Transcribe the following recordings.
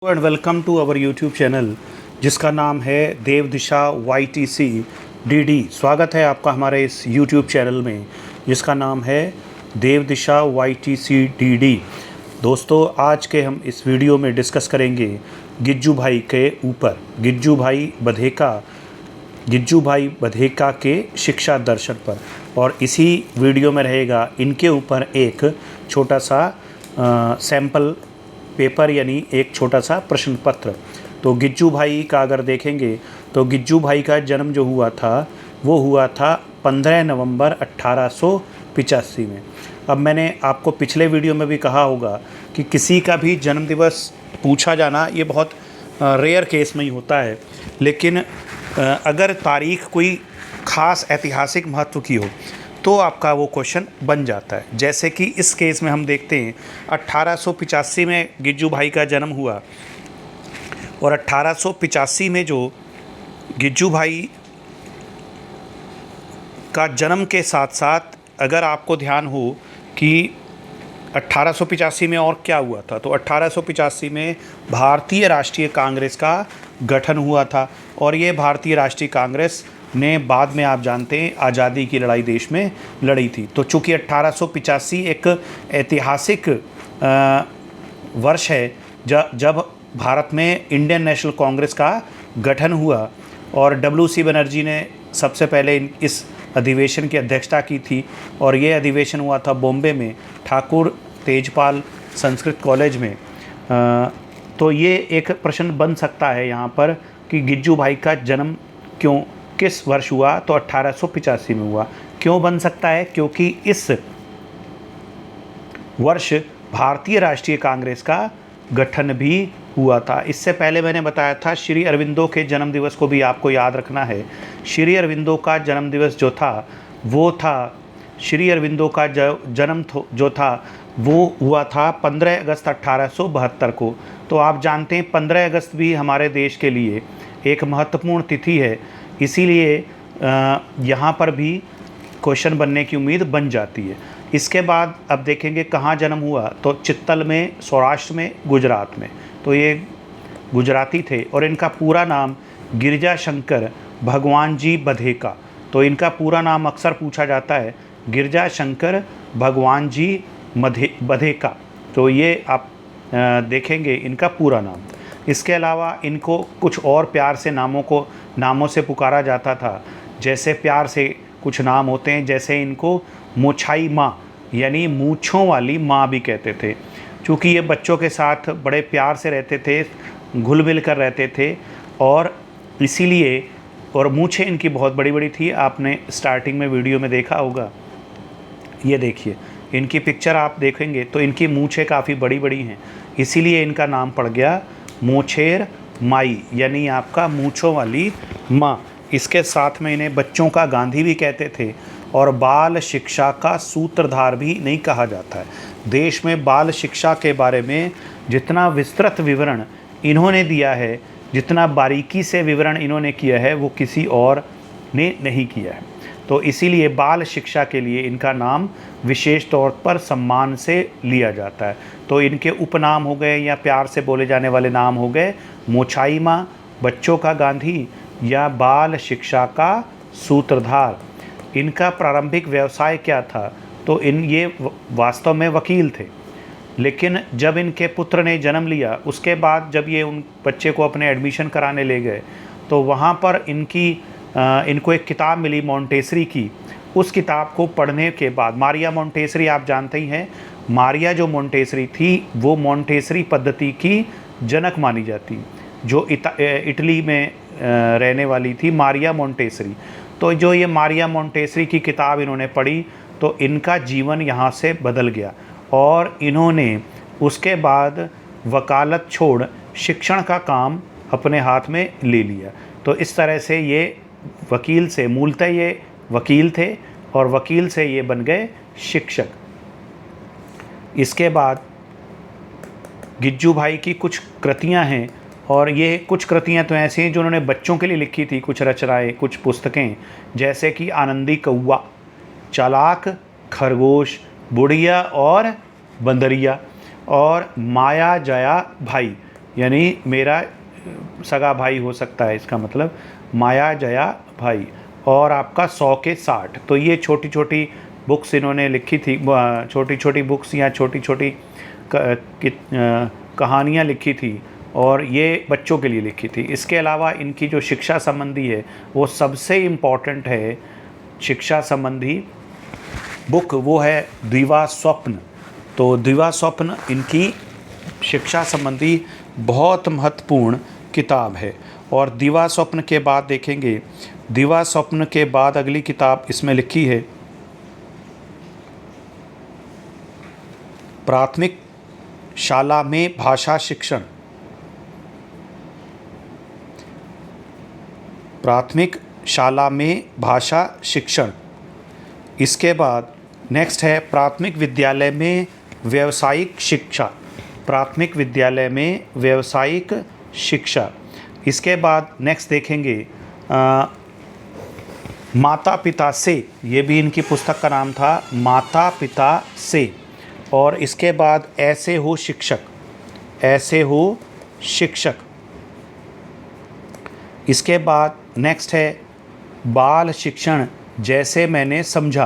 And welcome to our YouTube channel जिसका नाम है देव दिशा YTC DD। स्वागत है आपका हमारे इस यूट्यूब चैनल में जिसका नाम है देव दिशा YTC DD। दोस्तों, आज के हम इस वीडियो में डिस्कस करेंगे गिज्जू भाई के ऊपर, गिज्जू भाई बधेका के शिक्षा दर्शन पर। और इसी वीडियो में रहेगा इनके ऊपर एक छोटा सा सैम्पल पेपर, यानी एक छोटा सा प्रश्न पत्र। तो गिज्जू भाई का अगर देखेंगे तो गिज्जू भाई का जन्म जो हुआ था वो हुआ था 15 नवंबर 1885 में। अब मैंने आपको पिछले वीडियो में भी कहा होगा कि किसी का भी जन्म दिवस पूछा जाना ये बहुत रेयर केस में ही होता है, लेकिन अगर तारीख कोई ख़ास ऐतिहासिक महत्व की हो तो आपका वो क्वेश्चन बन जाता है। जैसे कि इस केस में हम देखते हैं 1885 में गिज्जू भाई का जन्म हुआ, और 1885 में जो गिज्जू भाई का जन्म के साथ साथ अगर आपको ध्यान हो कि 1885 में और क्या हुआ था, तो 1885 में भारतीय राष्ट्रीय कांग्रेस का गठन हुआ था। और ये भारतीय राष्ट्रीय कांग्रेस ने बाद में, आप जानते हैं, आज़ादी की लड़ाई देश में लड़ी थी। तो चूँकि 1885 एक ऐतिहासिक वर्ष है जब भारत में इंडियन नेशनल कांग्रेस का गठन हुआ, और WC बनर्जी ने सबसे पहले इस अधिवेशन की अध्यक्षता की थी। और ये अधिवेशन हुआ था बॉम्बे में ठाकुर तेजपाल संस्कृत कॉलेज में। तो ये एक प्रश्न बन सकता है यहाँ पर कि गिज्जू भाई का जन्म किस वर्ष हुआ, तो 1885 में हुआ। क्यों बन सकता है? क्योंकि इस वर्ष भारतीय राष्ट्रीय कांग्रेस का गठन भी हुआ था। इससे पहले मैंने बताया था श्री अरविंदो के जन्म दिवस को भी आपको याद रखना है। श्री अरविंदो का जन्म दिवस जो था वो था, श्री अरविंदो का जन्म जो था वो हुआ था 15 अगस्त 1872 को। तो आप जानते हैं 15 अगस्त भी हमारे देश के लिए एक महत्वपूर्ण तिथि है, इसीलिए यहाँ पर भी क्वेश्चन बनने की उम्मीद बन जाती है। इसके बाद अब देखेंगे कहाँ जन्म हुआ, तो चित्तल में, सौराष्ट्र में, गुजरात में। तो ये गुजराती थे और इनका पूरा नाम गिरिजा शंकर भगवान जी बधेका। तो इनका पूरा नाम अक्सर पूछा जाता है, गिरिजा शंकर भगवान जी बधेका। तो ये आप देखेंगे इनका पूरा नाम। इसके अलावा इनको कुछ और प्यार से नामों से पुकारा जाता था। जैसे प्यार से कुछ नाम होते हैं, जैसे इनको मोछाई माँ यानी मूँछों वाली माँ भी कहते थे, क्योंकि ये बच्चों के साथ बड़े प्यार से रहते थे, घुल मिल कर रहते थे, और इसीलिए, और मूँछें इनकी बहुत बड़ी बड़ी थी। आपने स्टार्टिंग में वीडियो में देखा होगा, ये देखिए इनकी पिक्चर आप देखेंगे तो इनकी मूँछें काफ़ी बड़ी बड़ी हैं, इसीलिए इनका नाम पड़ गया मोछेर माई, यानी आपका मूँछों वाली माँ। इसके साथ में इन्हें बच्चों का गांधी भी कहते थे, और बाल शिक्षा का सूत्रधार भी नहीं कहा जाता है। देश में बाल शिक्षा के बारे में जितना विस्तृत विवरण इन्होंने दिया है, जितना बारीकी से विवरण इन्होंने किया है, वो किसी और ने नहीं किया है। तो इसीलिए बाल शिक्षा के लिए इनका नाम विशेष तौर पर सम्मान से लिया जाता है। तो इनके उपनाम हो गए, या प्यार से बोले जाने वाले नाम हो गए, मोछाई माँ, बच्चों का गांधी, या बाल शिक्षा का सूत्रधार। इनका प्रारंभिक व्यवसाय क्या था, तो ये वास्तव में वकील थे, लेकिन जब इनके पुत्र ने जन्म लिया, उसके बाद जब ये उन बच्चे को अपने एडमिशन कराने ले गए, तो वहाँ पर इनको एक किताब मिली मोंटेसरी की। उस किताब को पढ़ने के बाद, मारिया मोंटेसरी आप जानते ही हैं, मारिया जो मोंटेसरी थी वो मोंटेसरी पद्धति की जनक मानी जाती, जो इटली में रहने वाली थी मारिया मोंटेसरी। तो जो ये मारिया मोंटेसरी की किताब इन्होंने पढ़ी, तो इनका जीवन यहाँ से बदल गया, और इन्होंने उसके बाद वकालत छोड़ शिक्षण का काम अपने हाथ में ले लिया। तो इस तरह से ये वकील से, मूलतः ये वकील थे, और वकील से ये बन गए शिक्षक। इसके बाद गिज्जू भाई की कुछ कृतियां हैं, और ये कुछ कृतियां तो ऐसी हैं जो उन्होंने बच्चों के लिए लिखी थी, कुछ रचनाएं, कुछ पुस्तकें, जैसे कि आनंदी कौवा, चालाक खरगोश, बुढ़िया और बंदरिया, और माया जया भाई। यानी मेरा सगा भाई हो सकता है, इसका मतलब माया जया भाई। और आपका 100 के 60। तो ये छोटी छोटी बुक्स इन्होंने लिखी थी, छोटी छोटी बुक्स या छोटी छोटी कहानियाँ लिखी थी, और ये बच्चों के लिए लिखी थी। इसके अलावा इनकी जो शिक्षा संबंधी है वो सबसे इम्पॉर्टेंट है, शिक्षा संबंधी बुक वो है द्विवा स्वप्न। तो द्विवा स्वप्न इनकी शिक्षा संबंधी बहुत महत्वपूर्ण किताब है। और द्विवा स्वप्न के बाद देखेंगे, द्विवा स्वप्न के बाद अगली किताब इसमें लिखी है प्राथमिक शाला में भाषा शिक्षण। प्राथमिक शाला में भाषा शिक्षण। इसके बाद नेक्स्ट है प्राथमिक विद्यालय में व्यावसायिक शिक्षा। प्राथमिक विद्यालय में व्यावसायिक शिक्षा। इसके बाद नेक्स्ट देखेंगे माता पिता से, ये भी इनकी पुस्तक का नाम था, माता पिता से। और इसके बाद ऐसे हो शिक्षक, ऐसे हो शिक्षक। इसके बाद नेक्स्ट है बाल शिक्षण जैसे मैंने समझा।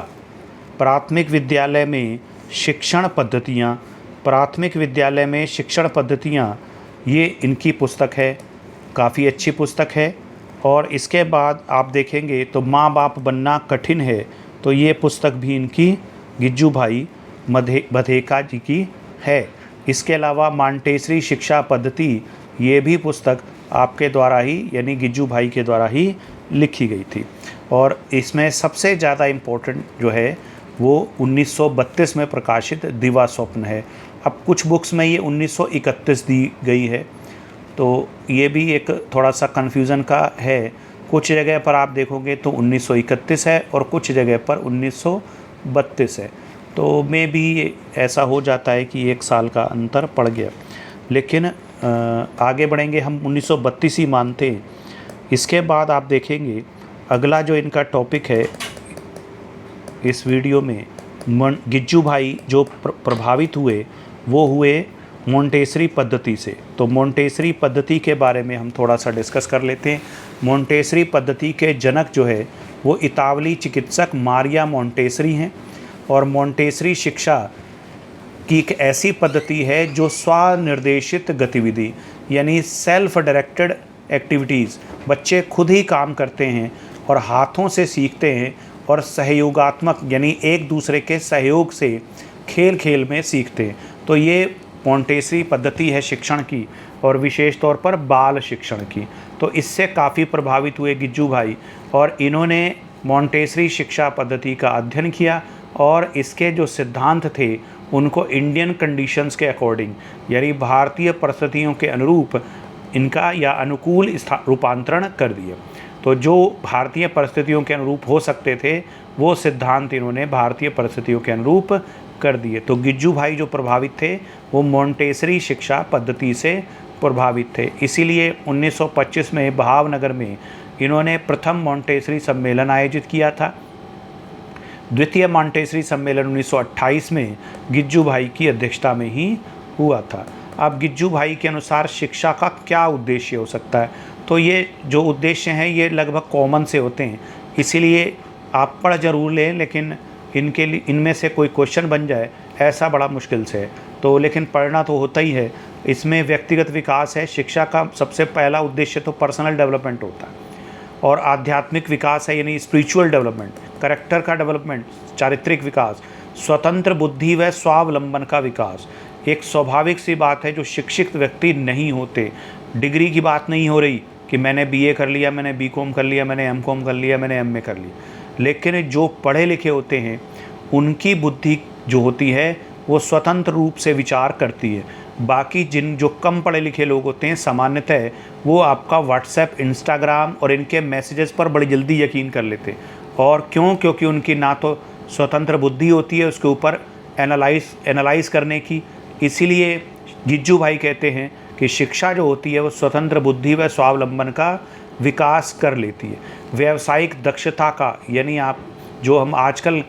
प्राथमिक विद्यालय में शिक्षण पद्धतियाँ, प्राथमिक विद्यालय में शिक्षण पद्धतियाँ, ये इनकी पुस्तक है, काफ़ी अच्छी पुस्तक है। और इसके बाद आप देखेंगे तो माँ बाप बनना कठिन है, तो ये पुस्तक भी इनकी गिज्जू भाई बधेका जी की है। इसके अलावा मांटेसरी शिक्षा पद्धति, ये भी पुस्तक आपके द्वारा ही यानी गिज्जू भाई के द्वारा ही लिखी गई थी। और इसमें सबसे ज़्यादा इम्पोर्टेंट जो है वो 1932 में प्रकाशित द्विवा स्वप्न है। अब कुछ बुक्स में ये 1931 दी गई है, तो ये भी एक थोड़ा सा कन्फ्यूज़न का है। कुछ जगह पर आप देखोगे तो 1931 है और कुछ जगह पर 1932 है, तो में भी ऐसा हो जाता है कि 1 साल का अंतर पड़ गया। लेकिन आगे बढ़ेंगे, हम 1932 ही मानते हैं। इसके बाद आप देखेंगे अगला जो इनका टॉपिक है इस वीडियो में, गिज्जू भाई जो प्रभावित हुए वो हुए मोंटेसरी पद्धति से। तो मोंटेसरी पद्धति के बारे में हम थोड़ा सा डिस्कस कर लेते हैं। मोंटेसरी पद्धति के जनक जो है वो इतावली चिकित्सक मारिया मोंटेसरी हैं। और मोंटेसरी शिक्षा की एक ऐसी पद्धति है जो स्वनिर्देशित गतिविधि यानी सेल्फ डायरेक्टेड एक्टिविटीज़, बच्चे खुद ही काम करते हैं और हाथों से सीखते हैं और सहयोगात्मक यानी एक दूसरे के सहयोग से खेल खेल में सीखते हैं। तो ये मोंटेसरी पद्धति है शिक्षण की, और विशेष तौर पर बाल शिक्षण की। तो इससे काफ़ी प्रभावित हुए गिज्जू भाई, और इन्होंने मोंटेसरी शिक्षा पद्धति का अध्ययन किया और इसके जो सिद्धांत थे उनको इंडियन कंडीशंस के अकॉर्डिंग यानी भारतीय परिस्थितियों के अनुरूप इनका या अनुकूल रूपांतरण कर दिया। तो जो भारतीय परिस्थितियों के अनुरूप हो सकते थे वो सिद्धांत इन्होंने भारतीय परिस्थितियों के अनुरूप कर दिए। तो गिज्जू भाई जो प्रभावित थे वो मोंटेसरी शिक्षा पद्धति से प्रभावित थे। इसीलिए 1925 में भावनगर में इन्होंने प्रथम मोंटेसरी सम्मेलन आयोजित किया था। द्वितीय मोंटेसरी सम्मेलन 1928 में गिज्जू भाई की अध्यक्षता में ही हुआ था। अब गिज्जू भाई के अनुसार शिक्षा का क्या उद्देश्य हो सकता है, तो ये जो उद्देश्य हैं ये लगभग कॉमन से होते हैं, इसीलिए आप पढ़ जरूर लें, लेकिन इनके लिए इनमें से कोई क्वेश्चन बन जाए ऐसा बड़ा मुश्किल से है। तो लेकिन पढ़ना तो होता ही है। इसमें व्यक्तिगत विकास है, शिक्षा का सबसे पहला उद्देश्य तो पर्सनल डेवलपमेंट होता है, और आध्यात्मिक विकास है यानी स्पिरिचुअल डेवलपमेंट, करेक्टर का डेवलपमेंट, चारित्रिक विकास, स्वतंत्र बुद्धि व स्वावलंबन का विकास। एक स्वाभाविक सी बात है, जो शिक्षित व्यक्ति नहीं होते, डिग्री की बात नहीं हो रही कि मैंने बीए कर लिया, मैंने बीकॉम कर लिया, मैंने एमकॉम कर लिया, मैंने एमए कर लिया, लेकिन जो पढ़े लिखे होते हैं उनकी बुद्धि जो होती है वो स्वतंत्र रूप से विचार करती है। बाकी जो कम पढ़े लिखे लोग होते हैं सामान्यतः वो आपका व्हाट्सएप, इंस्टाग्राम और इनके मैसेजेस पर बड़ी जल्दी यकीन कर लेते हैं। और क्यों? क्योंकि उनकी ना तो स्वतंत्र बुद्धि होती है उसके ऊपर एनालाइज करने की। इसीलिए गिज्जू भाई कहते हैं कि शिक्षा जो होती है वो स्वतंत्र बुद्धि व स्वावलंबन का विकास कर लेती है। व्यावसायिक दक्षता का यानी आप जो हम आजकल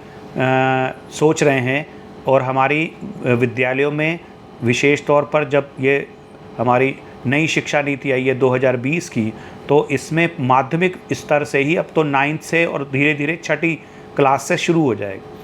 सोच रहे हैं, और हमारी विद्यालयों में विशेष तौर पर जब ये हमारी नई शिक्षा नीति आई है 2020 की, तो इसमें माध्यमिक स्तर से ही अब तो 9th से और धीरे धीरे छठी क्लास से शुरू हो जाएगा।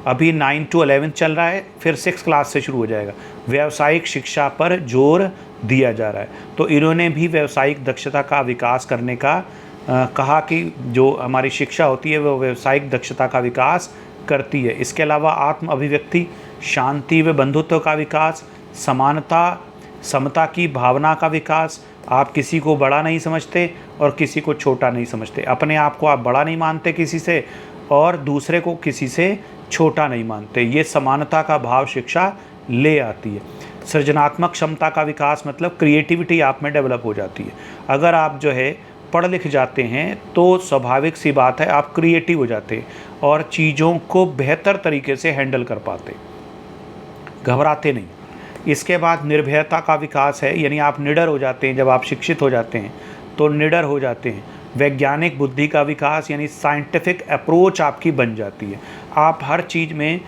अभी 9 to 11 चल रहा है, फिर 6 क्लास से शुरू हो जाएगा। व्यावसायिक शिक्षा पर जोर दिया जा रहा है। तो इन्होंने भी व्यावसायिक दक्षता का विकास करने का कहा कि जो हमारी शिक्षा होती है वो व्यावसायिक दक्षता का विकास करती है। इसके अलावा आत्म अभिव्यक्ति, शांति व बंधुत्व का विकास, समानता समता की भावना का विकास। आप किसी को बड़ा नहीं समझते और किसी को छोटा नहीं समझते, अपने आप को आप बड़ा नहीं मानते किसी से और दूसरे को किसी से छोटा नहीं मानते। ये समानता का भाव शिक्षा ले आती है। सृजनात्मक क्षमता का विकास मतलब क्रिएटिविटी आप में डेवलप हो जाती है। अगर आप जो है पढ़ लिख जाते हैं तो स्वाभाविक सी बात है आप क्रिएटिव हो जाते हैं और चीज़ों को बेहतर तरीके से हैंडल कर पाते, घबराते नहीं। इसके बाद निर्भयता का विकास है, यानी आप निडर हो जाते हैं। जब आप शिक्षित हो जाते हैं तो निडर हो जाते हैं। वैज्ञानिक बुद्धि का विकास यानी साइंटिफिक अप्रोच आपकी बन जाती है। आप हर चीज़ में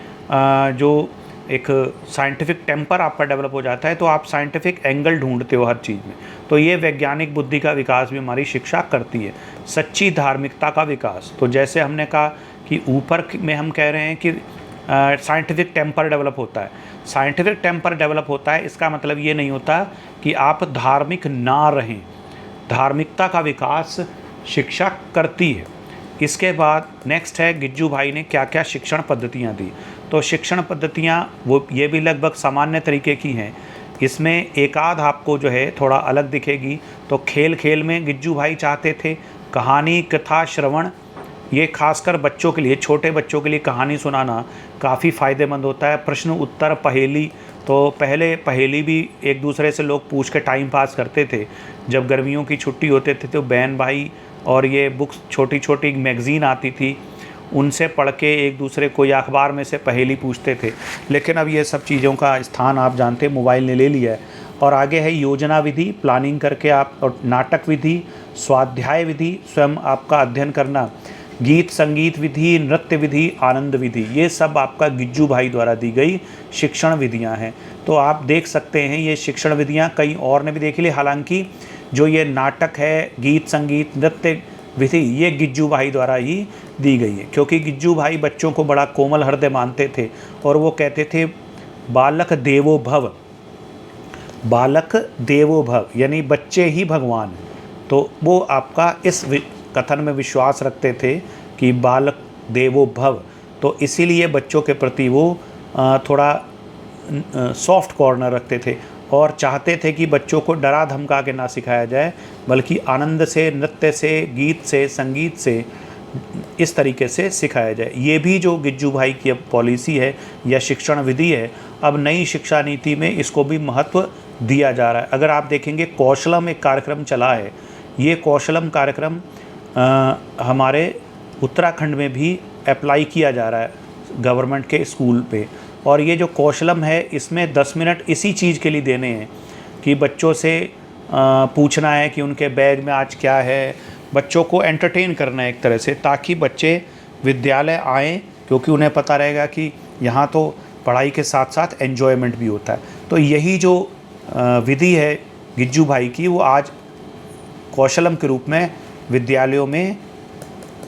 जो एक साइंटिफिक टेम्पर आपका डेवलप हो जाता है, तो आप साइंटिफिक एंगल ढूंढते हो हर चीज़ में। तो ये वैज्ञानिक बुद्धि का विकास भी हमारी शिक्षा करती है। सच्ची धार्मिकता का विकास, तो जैसे हमने कहा कि ऊपर में हम कह रहे हैं कि साइंटिफिक टेम्पर डेवलप होता है। साइंटिफिक टेम्पर डेवलप होता है, इसका मतलब ये नहीं होता कि आप धार्मिक ना रहें। धार्मिकता का विकास शिक्षा करती है। इसके बाद नेक्स्ट है गिज्जू भाई ने क्या क्या शिक्षण पद्धतियाँ दी। तो शिक्षण पद्धतियाँ वो ये भी लगभग सामान्य तरीके की हैं। इसमें एक आध आपको जो है थोड़ा अलग दिखेगी। तो खेल खेल में गिज्जू भाई चाहते थे कहानी कथा श्रवण, ये खासकर बच्चों के लिए, छोटे बच्चों के लिए कहानी सुनाना काफ़ी फ़ायदेमंद होता है। प्रश्न उत्तर पहेली, तो पहले पहेली भी एक दूसरे से लोग पूछ के टाइम पास करते थे। जब गर्मियों की छुट्टी होते थे तो बहन भाई और ये बुक्स छोटी छोटी मैगज़ीन आती थी, उनसे पढ़ के एक दूसरे को या अखबार में से पहेली पूछते थे। लेकिन अब ये सब चीज़ों का स्थान आप जानते हैं मोबाइल ने ले लिया है। और आगे है योजना विधि, प्लानिंग करके आप, और नाटक विधि, स्वाध्याय विधि, स्वयं आपका अध्ययन करना, गीत संगीत विधि, नृत्य विधि, आनंद विधि, ये सब आपका गिज्जू भाई द्वारा दी गई शिक्षण विधियां हैं। तो आप देख सकते हैं ये शिक्षण विधियां कई और ने भी देख ली। हालांकि जो ये नाटक है, गीत संगीत, नृत्य विधि, ये गिज्जू भाई द्वारा ही दी गई है, क्योंकि गिज्जू भाई बच्चों को बड़ा कोमल हृदय मानते थे और वो कहते थे बालक देवो भव, बालक देवो भव, यानी बच्चे ही भगवान। तो वो आपका इस कथन में विश्वास रखते थे कि बालक देवो भव, तो इसीलिए बच्चों के प्रति वो थोड़ा सॉफ्ट कॉर्नर रखते थे और चाहते थे कि बच्चों को डरा धमका के ना सिखाया जाए, बल्कि आनंद से, नृत्य से, गीत से, संगीत से, इस तरीके से सिखाया जाए। ये भी जो गिज्जू भाई की अब पॉलिसी है या शिक्षण विधि है, अब नई शिक्षा नीति में इसको भी महत्व दिया जा रहा है। अगर आप देखेंगे कौशलम एक कार्यक्रम चला है, ये कौशलम कार्यक्रम हमारे उत्तराखंड में भी अप्लाई किया जा रहा है गवर्नमेंट के स्कूल पे। और ये जो कौशलम है इसमें 10 मिनट इसी चीज़ के लिए देने हैं कि बच्चों से पूछना है कि उनके बैग में आज क्या है, बच्चों को एंटरटेन करना है एक तरह से, ताकि बच्चे विद्यालय आएँ, क्योंकि उन्हें पता रहेगा कि यहाँ तो पढ़ाई के साथ साथ एन्जॉयमेंट भी होता है। तो यही जो विधि है गिज्जू भाई की, वो आज कौशलम के रूप में विद्यालयों में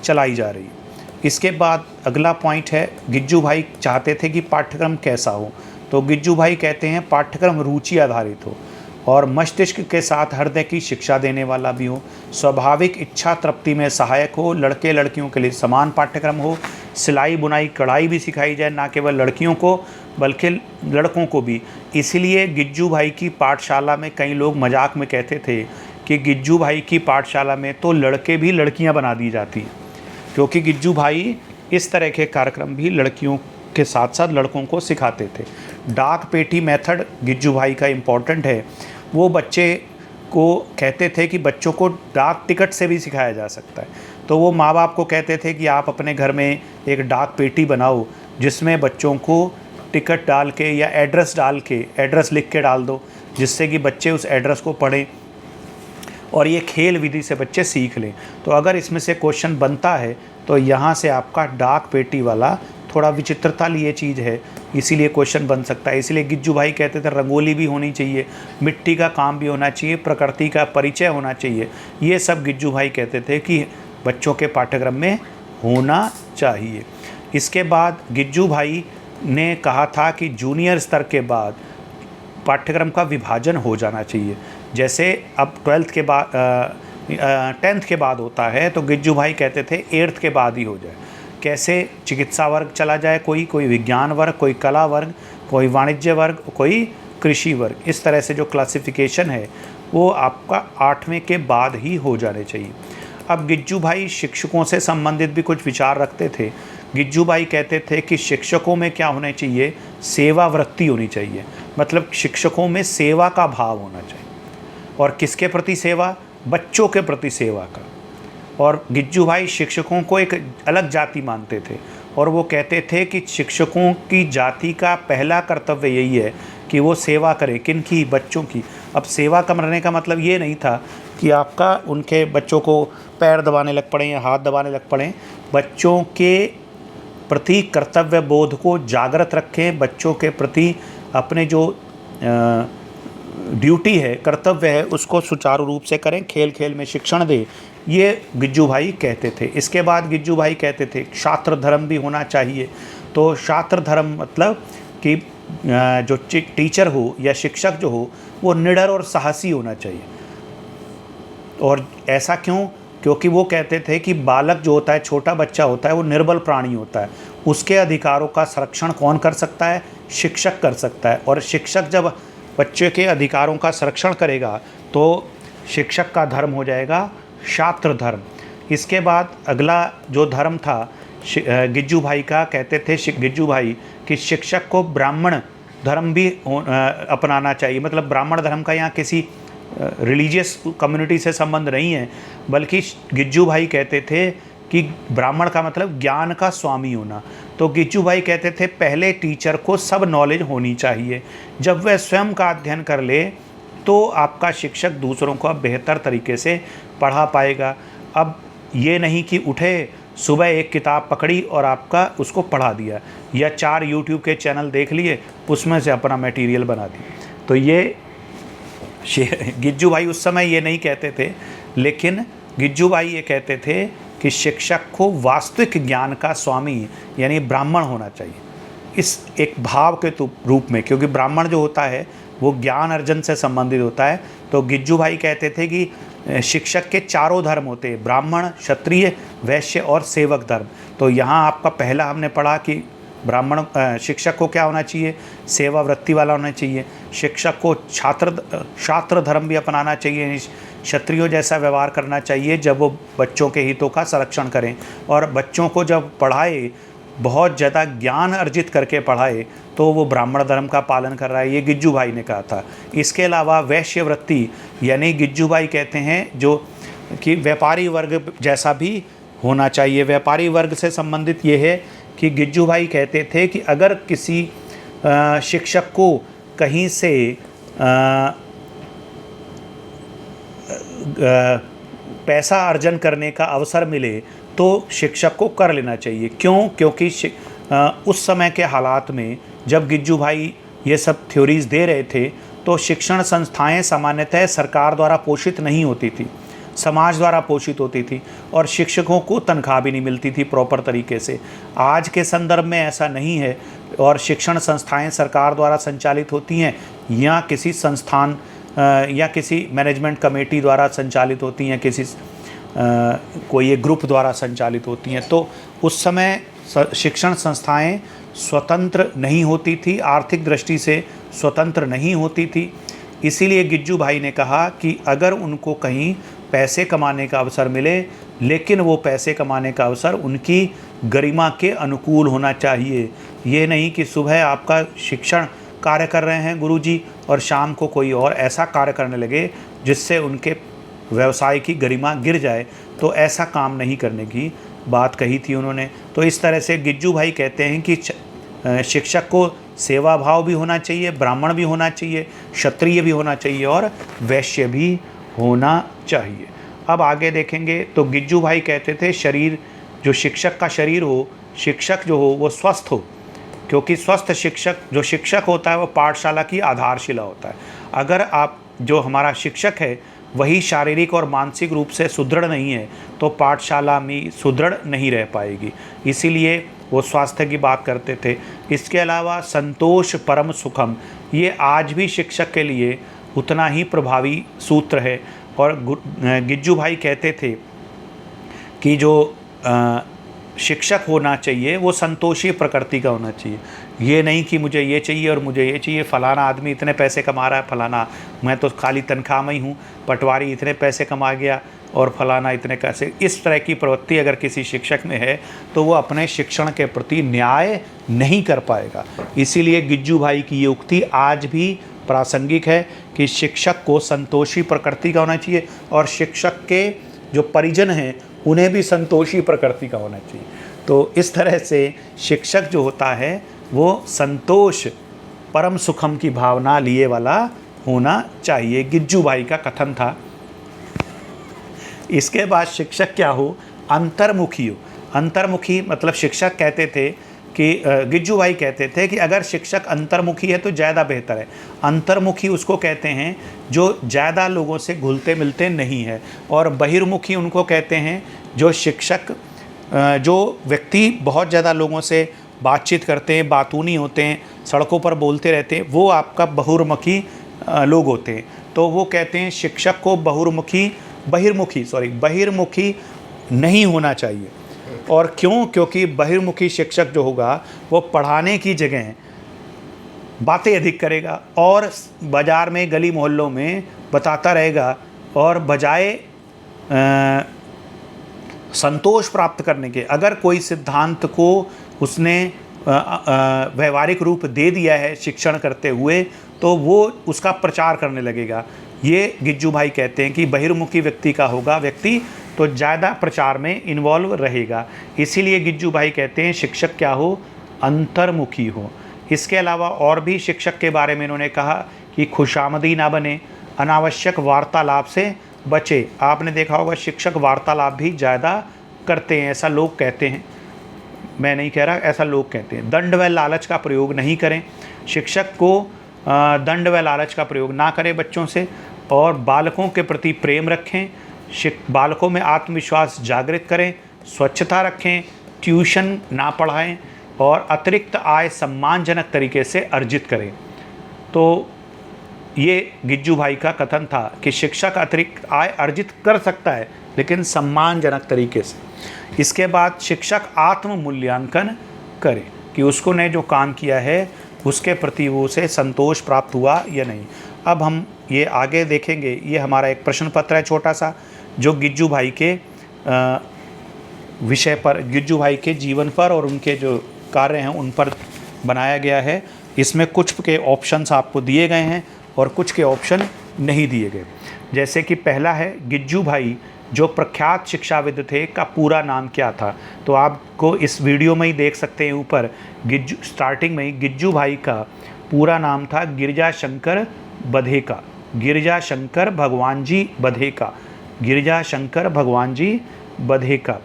चलाई जा रही है। इसके बाद अगला पॉइंट है, गिज्जू भाई चाहते थे कि पाठ्यक्रम कैसा हो। तो गिज्जू भाई कहते हैं पाठ्यक्रम रुचि आधारित हो और मस्तिष्क के साथ हृदय की शिक्षा देने वाला भी हो, स्वाभाविक इच्छा तृप्ति में सहायक हो, लड़के लड़कियों के लिए समान पाठ्यक्रम हो, सिलाई बुनाई कढ़ाई भी सिखाई जाए, ना केवल लड़कियों को बल्कि लड़कों को भी। इसीलिए गिज्जू भाई की पाठशाला में कई लोग मजाक में कहते थे कि गिज्जू भाई की पाठशाला में तो लड़के भी लड़कियां बना दी जाती हैं, क्योंकि गिज्जू भाई इस तरह के कार्यक्रम भी लड़कियों के साथ साथ लड़कों को सिखाते थे। डाक पेटी मेथड गिज्जू भाई का इम्पोर्टेंट है। वो बच्चे को कहते थे कि बच्चों को डाक टिकट से भी सिखाया जा सकता है। तो वो माँ बाप को कहते थे कि आप अपने घर में एक डाक पेटी बनाओ जिसमें बच्चों को टिकट डाल के या एड्रेस डाल के, एड्रेस लिख के डाल दो, जिससे कि बच्चे उस एड्रेस को पढ़ें और ये खेल विधि से बच्चे सीख लें। तो अगर इसमें से क्वेश्चन बनता है तो यहाँ से आपका डाक पेटी वाला, थोड़ा विचित्रता लिए चीज़ है, इसीलिए क्वेश्चन बन सकता है। इसलिए गिज्जू भाई कहते थे रंगोली भी होनी चाहिए, मिट्टी का काम भी होना चाहिए, प्रकृति का परिचय होना चाहिए। ये सब गिज्जू भाई कहते थे कि बच्चों के पाठ्यक्रम में होना चाहिए। इसके बाद गिज्जू भाई ने कहा था कि जूनियर स्तर के बाद पाठ्यक्रम का विभाजन हो जाना चाहिए। जैसे अब 12th के बाद 10th के बाद होता है, तो गिज्जू भाई कहते थे 8th के बाद ही हो जाए। कैसे? चिकित्सा वर्ग चला जाए, कोई विज्ञान वर्ग, कोई कला वर्ग, कोई वाणिज्य वर्ग, कोई कृषि वर्ग। इस तरह से जो क्लासिफिकेशन है वो आपका 8वें के बाद ही हो जाने चाहिए। अब गिज्जू भाई शिक्षकों से संबंधित भी कुछ विचार रखते थे। गिज्जू भाई कहते थे कि शिक्षकों में क्या होना चाहिए? सेवा वृत्ति होनी चाहिए, मतलब शिक्षकों में सेवा का भाव होना चाहिए। और किसके प्रति सेवा? बच्चों के प्रति सेवा का। और गिज्जू भाई शिक्षकों को एक अलग जाति मानते थे और वो कहते थे कि शिक्षकों की जाति का पहला कर्तव्य यही है कि वो सेवा करें। किनकी? बच्चों की। अब सेवा करने का मतलब ये नहीं था कि आपका उनके बच्चों को पैर दबाने लग पड़े या हाथ दबाने लग पड़े। बच्चों के प्रति कर्तव्य बोध को जागृत रखें, बच्चों के प्रति अपने जो ड्यूटी है, कर्तव्य है, उसको सुचारू रूप से करें, खेल खेल में शिक्षण दें। ये गिज्जू भाई कहते थे। इसके बाद गिज्जू भाई कहते थे छात्र धर्म भी होना चाहिए। तो छात्र धर्म मतलब कि जो टीचर हो या शिक्षक जो हो वो निडर और साहसी होना चाहिए। और ऐसा क्यों? क्योंकि वो कहते थे कि बालक जो होता है, छोटा बच्चा होता है, वो निर्बल प्राणी होता है। उसके अधिकारों का संरक्षण कौन कर सकता है? शिक्षक कर सकता है। और शिक्षक जब बच्चे के अधिकारों का संरक्षण करेगा तो शिक्षक का धर्म हो जाएगा छात्र धर्म। इसके बाद अगला जो धर्म था गिज्जू भाई का, कहते थे गिज्जू भाई कि शिक्षक को ब्राह्मण धर्म भी अपनाना चाहिए। मतलब ब्राह्मण धर्म का यहाँ किसी रिलीजियस कम्युनिटी से संबंध नहीं है, बल्कि गिज्जू भाई कहते थे कि ब्राह्मण का मतलब ज्ञान का स्वामी होना। तो गिज्जू भाई कहते थे पहले टीचर को सब नॉलेज होनी चाहिए। जब वह स्वयं का अध्ययन कर ले तो आपका शिक्षक दूसरों को बेहतर तरीके से पढ़ा पाएगा। अब ये नहीं कि उठे सुबह एक किताब पकड़ी और आपका उसको पढ़ा दिया, या 4 यूट्यूब के चैनल देख लिए, उसमें से अपना मटेरियल बना दिया। तो ये गिज्जू भाई उस समय ये नहीं कहते थे, लेकिन गिज्जू भाई ये कहते थे कि शिक्षक को वास्तविक ज्ञान का स्वामी यानी ब्राह्मण होना चाहिए, इस एक भाव के रूप में, क्योंकि ब्राह्मण जो होता है वो ज्ञान अर्जन से संबंधित होता है। तो गिज्जू भाई कहते थे कि शिक्षक के 4 धर्म होते हैं, ब्राह्मण, क्षत्रिय, वैश्य और सेवक धर्म। तो यहाँ आपका पहला हमने पढ़ा कि ब्राह्मण शिक्षक को क्या होना चाहिए? सेवा वृत्ति वाला होना चाहिए। शिक्षक को छात्र धर्म भी अपनाना चाहिए, क्षत्रियों जैसा व्यवहार करना चाहिए जब वो बच्चों के हितों का संरक्षण करें। और बच्चों को जब पढ़ाए, बहुत ज़्यादा ज्ञान अर्जित करके पढ़ाए, तो वो ब्राह्मण धर्म का पालन कर रहा है। ये गिज्जू भाई ने कहा था। इसके अलावा वैश्य वृत्ति यानी गिज्जू भाई कहते हैं जो कि व्यापारी वर्ग जैसा भी होना चाहिए। व्यापारी वर्ग से संबंधित ये है कि गिज्जू भाई कहते थे कि अगर किसी शिक्षक को कहीं से पैसा अर्जन करने का अवसर मिले तो शिक्षक को कर लेना चाहिए। क्यों? क्योंकि उस समय के हालात में जब गिज्जू भाई ये सब थ्योरीज दे रहे थे तो शिक्षण संस्थाएं सामान्यतः सरकार द्वारा पोषित नहीं होती थी, समाज द्वारा पोषित होती थी, और शिक्षकों को तनख्वाह भी नहीं मिलती थी प्रॉपर तरीके से। आज के संदर्भ में ऐसा नहीं है, और शिक्षण संस्थाएं सरकार द्वारा संचालित होती हैं या किसी संस्थान या किसी मैनेजमेंट कमेटी द्वारा संचालित होती हैं, किसी कोई एक ग्रुप द्वारा संचालित होती हैं। तो उस समय शिक्षण संस्थाएं स्वतंत्र नहीं होती थी, आर्थिक दृष्टि से स्वतंत्र नहीं होती थी। इसीलिए गिज्जू भाई ने कहा कि अगर उनको कहीं पैसे कमाने का अवसर मिले, लेकिन वो पैसे कमाने का अवसर उनकी गरिमा के अनुकूल होना चाहिए। ये नहीं कि सुबह आपका शिक्षण कार्य कर रहे हैं गुरुजी और शाम को कोई और ऐसा कार्य करने लगे जिससे उनके व्यवसाय की गरिमा गिर जाए। तो ऐसा काम नहीं करने की बात कही थी उन्होंने। तो इस तरह से गिज्जू भाई कहते हैं कि शिक्षक को सेवा भाव भी होना चाहिए, ब्राह्मण भी होना चाहिए, क्षत्रिय भी होना चाहिए और वैश्य भी होना चाहिए। अब आगे देखेंगे तो गिज्जू भाई कहते थे शरीर जो शिक्षक का शरीर हो, शिक्षक जो हो वो स्वस्थ हो, क्योंकि स्वस्थ शिक्षक, जो शिक्षक होता है वो पाठशाला की आधारशिला होता है। अगर आप, जो हमारा शिक्षक है वही शारीरिक और मानसिक रूप से सुदृढ़ नहीं है तो पाठशाला में सुदृढ़ नहीं रह पाएगी। इसीलिए वो स्वास्थ्य की बात करते थे। इसके अलावा संतोष परम सुखम, ये आज भी शिक्षक के लिए उतना ही प्रभावी सूत्र है। और गिज्जू भाई कहते थे कि जो शिक्षक होना चाहिए वो संतोषी प्रकृति का होना चाहिए। ये नहीं कि मुझे ये चाहिए और मुझे ये चाहिए, फ़लाना आदमी इतने पैसे कमा रहा है, फ़लाना मैं तो खाली तनख्वाह में ही हूँ, पटवारी इतने पैसे कमा गया और फलाना इतने कैसे। इस तरह की प्रवृत्ति अगर किसी शिक्षक में है तो वो अपने शिक्षण के प्रति न्याय नहीं कर पाएगा। इसीलिए गिज्जू भाई की ये उक्ति आज भी प्रासंगिक है कि शिक्षक को संतोषी प्रकृति का होना चाहिए और शिक्षक के जो परिजन हैं उन्हें भी संतोषी प्रकृति का होना चाहिए। तो इस तरह से शिक्षक जो होता है वो संतोष परम सुखम की भावना लिए वाला होना चाहिए, गिज्जू भाई का कथन था। इसके बाद शिक्षक क्या हो, अंतर्मुखी हो। अंतर्मुखी मतलब शिक्षक कहते थे कि गिज्जू भाई कहते थे कि अगर शिक्षक अंतर्मुखी है तो ज़्यादा बेहतर है। अंतर्मुखी उसको कहते हैं जो ज़्यादा लोगों से घुलते मिलते नहीं है, और बहिर्मुखी उनको कहते हैं जो शिक्षक, जो व्यक्ति बहुत ज़्यादा लोगों से बातचीत करते हैं, बातूनी होते हैं, सड़कों पर बोलते रहते हैं, वो आपका बहुमुखी लोग होते हैं। तो वो कहते हैं शिक्षक को बहिर्मुखी नहीं होना चाहिए। और क्यों? क्योंकि बहिर्मुखी शिक्षक जो होगा वो पढ़ाने की जगह बातें अधिक करेगा और बाज़ार में गली मोहल्लों में बताता रहेगा, और बजाय संतोष प्राप्त करने के, अगर कोई सिद्धांत को उसने व्यवहारिक रूप दे दिया है शिक्षण करते हुए तो वो उसका प्रचार करने लगेगा। ये गिज्जू भाई कहते हैं कि बहिर्मुखी व्यक्ति का होगा व्यक्ति तो ज़्यादा प्रचार में इन्वॉल्व रहेगा। इसीलिए गिज्जू भाई कहते हैं शिक्षक क्या हो, अंतर्मुखी हो। इसके अलावा और भी शिक्षक के बारे में इन्होंने कहा कि खुशामदी ना बने, अनावश्यक वार्तालाप से बचे। आपने देखा होगा शिक्षक वार्तालाप भी ज़्यादा करते हैं, ऐसा लोग कहते हैं, मैं नहीं कह रहा, ऐसा लोग कहते हैं। दंड व लालच का प्रयोग नहीं करें, शिक्षक को दंड व लालच का प्रयोग ना करें बच्चों से, और बालकों के प्रति प्रेम रखें, बालकों में आत्मविश्वास जागृत करें, स्वच्छता रखें, ट्यूशन ना पढ़ाएं और अतिरिक्त आय सम्मानजनक तरीके से अर्जित करें। तो ये गिज्जू भाई का कथन था कि शिक्षक अतिरिक्त आय अर्जित कर सकता है लेकिन सम्मानजनक तरीके से। इसके बाद शिक्षक आत्म मूल्यांकन करे कि उसको ने जो काम किया है उसके प्रति वो उसे संतोष प्राप्त हुआ या नहीं। अब हम ये आगे देखेंगे, ये हमारा एक प्रश्न पत्र है छोटा सा जो गिज्जू भाई के विषय पर, गिज्जू भाई के जीवन पर और उनके जो कार्य हैं उन पर बनाया गया है। इसमें कुछ के ऑप्शंस आपको दिए गए हैं और कुछ के ऑप्शन नहीं दिए गए। जैसे कि पहला है गिज्जू भाई जो प्रख्यात शिक्षाविद थे का पूरा नाम क्या था। तो आपको इस वीडियो में ही देख सकते हैं ऊपर गिज्जू, स्टार्टिंग में ही गिज्जू भाई का पूरा नाम था गिरिजाशंकर बधेका, गिरिजाशंकर भगवान जी बधेका, गिरिजाशंकर भगवान जी बधेका।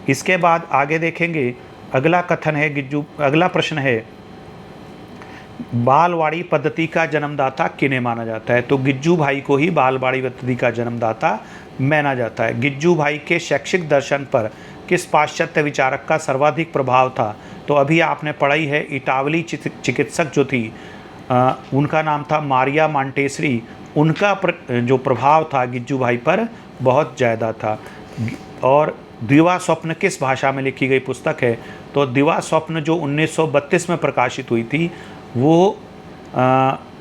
इसके बाद आगे देखेंगे अगला कथन है अगला प्रश्न है बालवाड़ी पद्धति का जन्मदाता किन्हें माना जाता है। तो गिज्जू भाई को ही बालवाड़ी पद्धति का जन्मदाता माना जाता है। गिज्जू भाई के शैक्षिक दर्शन पर किस पाश्चात्य विचारक का सर्वाधिक प्रभाव था। तो अभी आपने पढ़ाई है इटावली चिकित्सक जो थी उनका नाम था मारिया मांटेसरी, उनका जो प्रभाव था गिज्जू भाई पर बहुत ज़्यादा था। और दिवा स्वप्न किस भाषा में लिखी गई पुस्तक है। तो दिवा स्वप्न जो 1932 में प्रकाशित हुई थी वो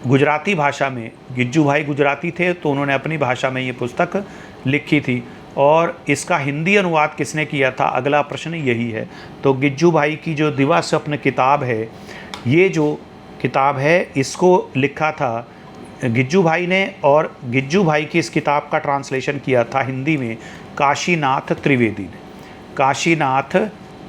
गुजराती भाषा में, गिज्जू भाई गुजराती थे तो उन्होंने अपनी भाषा में ये पुस्तक लिखी थी। और इसका हिंदी अनुवाद किसने किया था, अगला प्रश्न यही है। तो गिज्जू भाई की जो दिवा स्वप्न किताब है, ये जो किताब है इसको लिखा था गिज्जू भाई ने, और गिज्जू भाई की इस किताब का ट्रांसलेशन किया था हिंदी में काशीनाथ त्रिवेदी ने, काशीनाथ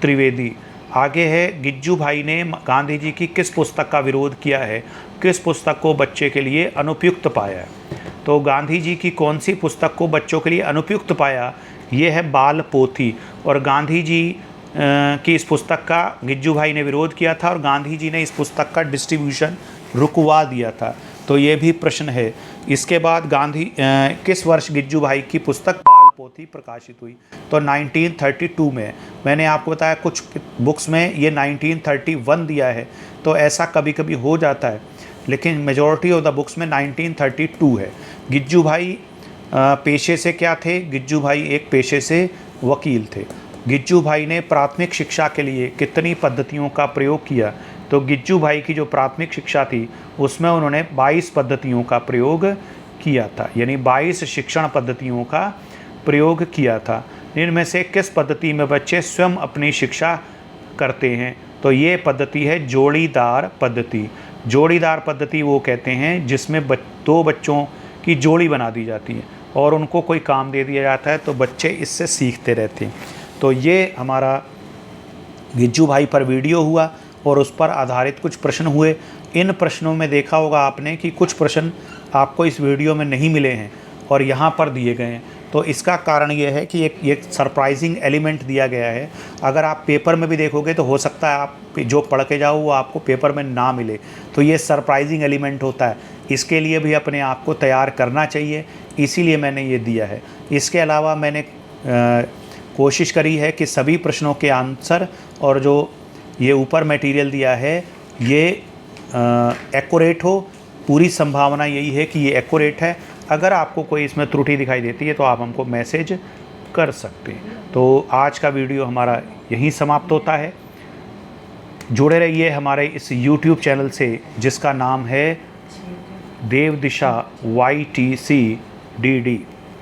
त्रिवेदी। आगे है गिज्जू भाई ने गांधी जी की किस पुस्तक का विरोध किया है, किस पुस्तक को बच्चे के लिए अनुपयुक्त पाया है। तो गांधी जी की कौन सी पुस्तक को बच्चों के लिए अनुपयुक्त पाया, ये है बाल पोथी। और गांधी जी कि इस पुस्तक का गिज्जू भाई ने विरोध किया था और गांधी जी ने इस पुस्तक का डिस्ट्रीब्यूशन रुकवा दिया था, तो ये भी प्रश्न है। इसके बाद किस वर्ष गिज्जू भाई की पुस्तक बाल पोथी प्रकाशित हुई? तो 1932 में। मैंने आपको बताया कुछ बुक्स में ये 1931 दिया है, तो ऐसा कभी कभी हो जाता है, लेकिन मेजॉरिटी ऑफ द बुक्स में 1932 है। गिज्जू भाई पेशे से क्या थे? गिज्जू भाई एक पेशे से वकील थे। गिज्जू भाई ने प्राथमिक शिक्षा के लिए कितनी पद्धतियों का प्रयोग किया? तो गिज्जू भाई की जो प्राथमिक शिक्षा थी उसमें उन्होंने 22 पद्धतियों का प्रयोग किया था, यानी 22 शिक्षण पद्धतियों का प्रयोग किया था। इनमें से किस पद्धति में बच्चे स्वयं अपनी शिक्षा करते हैं? तो ये पद्धति है जोड़ीदार पद्धति। जोड़ीदार पद्धति वो कहते हैं जिसमें दो बच्चों की जोड़ी बना दी जाती है और उनको कोई काम दे दिया जाता है तो बच्चे इससे सीखते रहते हैं। तो ये हमारा गिज्जू भाई पर वीडियो हुआ और उस पर आधारित कुछ प्रश्न हुए। इन प्रश्नों में देखा होगा आपने कि कुछ प्रश्न आपको इस वीडियो में नहीं मिले हैं और यहाँ पर दिए गए हैं। तो इसका कारण ये है कि एक सरप्राइजिंग एलिमेंट दिया गया है। अगर आप पेपर में भी देखोगे तो हो सकता है आप जो पढ़ के जाओ वो आपको पेपर में ना मिले, तो ये सरप्राइजिंग एलिमेंट होता है। इसके लिए भी अपने आप को तैयार करना चाहिए, इसीलिए मैंने ये दिया है। इसके अलावा मैंने कोशिश करी है कि सभी प्रश्नों के आंसर और जो ये ऊपर मटेरियल दिया है ये एक्यूरेट हो। पूरी संभावना यही है कि ये एक्यूरेट है। अगर आपको कोई इसमें त्रुटि दिखाई देती है तो आप हमको मैसेज कर सकते हैं। तो आज का वीडियो हमारा यहीं समाप्त होता है। जुड़े रहिए हमारे इस YouTube चैनल से जिसका नाम है देव दिशा YTCDD।